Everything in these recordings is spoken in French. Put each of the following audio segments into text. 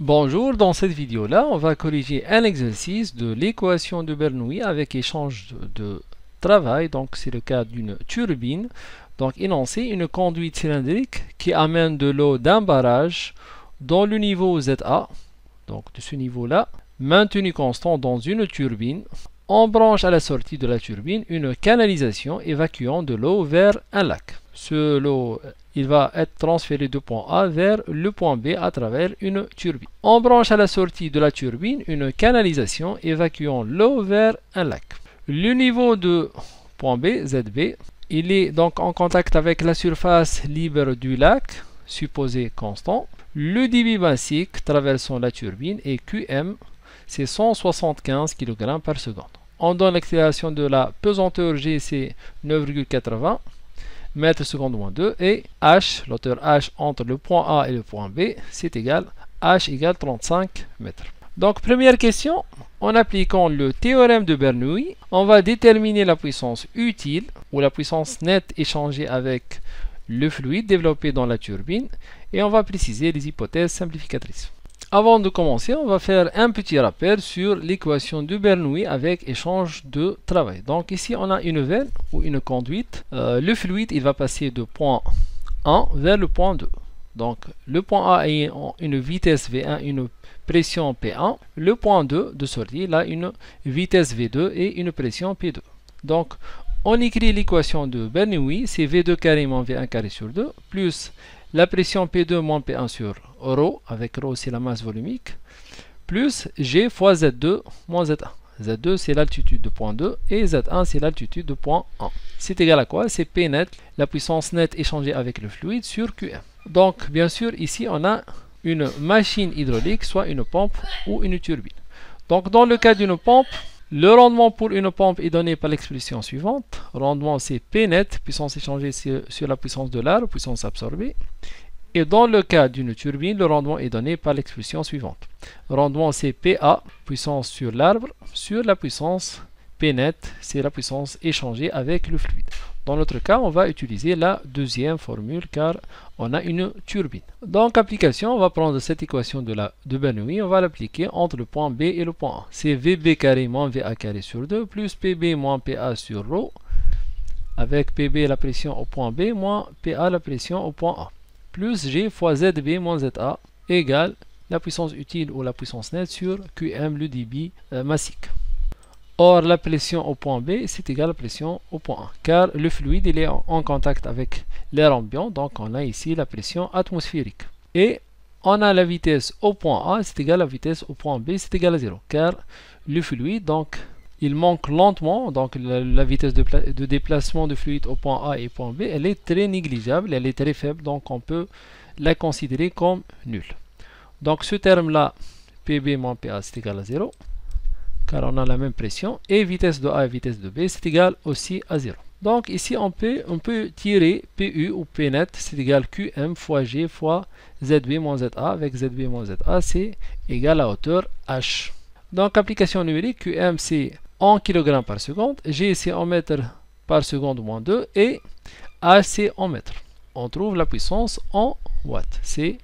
Bonjour, dans cette vidéo-là, on va corriger un exercice de l'équation de Bernoulli avec échange de travail. Donc, c'est le cas d'une turbine. Donc, énoncer une conduite cylindrique qui amène de l'eau d'un barrage dans le niveau ZA, donc de ce niveau-là, maintenu constant dans une turbine. On branche à la sortie de la turbine une canalisation évacuant de l'eau vers un lac. Ce lot, il va être transféré du point A vers le point B à travers une turbine. On branche à la sortie de la turbine une canalisation évacuant l'eau vers un lac. Le niveau de point B, ZB, il est donc en contact avec la surface libre du lac, supposé constant. Le débit basique traversant la turbine est QM, c'est 175 kg par seconde. On donne l'accélération de la pesanteur G, c'est 9,80 mètres seconde moins 2, et H, l'auteur H entre le point A et le point B, c'est égal, H égale 35 mètres. Donc, première question, en appliquant le théorème de Bernoulli, on va déterminer la puissance utile, ou la puissance nette échangée avec le fluide développé dans la turbine, et on va préciser les hypothèses simplificatrices. Avant de commencer, on va faire un petit rappel sur l'équation de Bernoulli avec échange de travail. Donc ici, on a une veine ou une conduite. Le fluide, il va passer de point 1 vers le point 2. Donc le point A a une vitesse V1, une pression P1. Le point 2 de sortie, il a une vitesse V2 et une pression P2. Donc on écrit l'équation de Bernoulli, c'est V2 carré moins V1 carré sur 2, plus la pression P2 moins P1 sur ρ, avec ρ c'est la masse volumique, plus G fois Z2 moins Z1. Z2 c'est l'altitude de point 2 et Z1 c'est l'altitude de point 1. C'est égal à quoi? C'est P net, la puissance nette échangée avec le fluide sur QM. Donc bien sûr ici on a une machine hydraulique, soit une pompe ou une turbine. Donc dans le cas d'une pompe, le rendement pour une pompe est donné par l'expression suivante. Rendement c'est P net, puissance échangée sur la puissance de l'air, puissance absorbée. Et dans le cas d'une turbine, le rendement est donné par l'expression suivante. Rendement c'est PA, puissance sur l'arbre, sur la puissance P net, c'est la puissance échangée avec le fluide. Dans notre cas, on va utiliser la deuxième formule car on a une turbine. Donc, application, on va prendre cette équation de Bernoulli, on va l'appliquer entre le point B et le point A. C'est VB carré moins VA carré sur 2 plus PB moins PA sur ρ, avec PB la pression au point B moins PA la pression au point A, plus G fois ZB moins ZA égale la puissance utile ou la puissance nette sur QM, le débit massique. Or, la pression au point B, c'est égal à la pression au point A, car le fluide il est en contact avec l'air ambiant, donc on a ici la pression atmosphérique. Et on a la vitesse au point A, c'est égal à la vitesse au point B, c'est égal à 0, car le fluide, donc, il manque lentement, donc la vitesse de déplacement de fluide au point A et au point B, elle est très négligeable, elle est très faible, donc on peut la considérer comme nulle. Donc ce terme-là, PB moins PA, c'est égal à 0. Car on a la même pression, et vitesse de A et vitesse de B, c'est égal aussi à 0. Donc ici, on peut tirer PU ou P net, c'est égal QM fois G fois ZB moins ZA, avec ZB moins ZA, c'est égal à hauteur H. Donc application numérique, QM c'est en kg par seconde, G c'est en mètres par seconde moins 2, et H c'est en mètres. On trouve la puissance en watts, c'est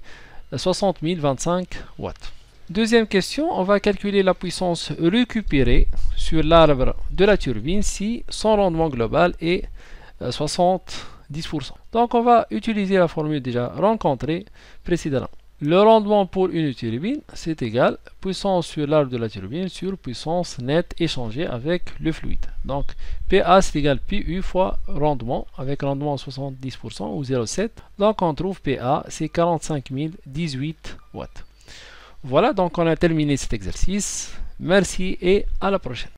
60 025 watts. Deuxième question, on va calculer la puissance récupérée sur l'arbre de la turbine si son rendement global est 70%. Donc on va utiliser la formule déjà rencontrée précédemment. Le rendement pour une turbine, c'est égal puissance sur l'arbre de la turbine sur puissance nette échangée avec le fluide. Donc PA c'est égal PU fois rendement, avec rendement 70% ou 0,7. Donc on trouve PA, c'est 45 018 watts. Voilà, donc on a terminé cet exercice. Merci et à la prochaine.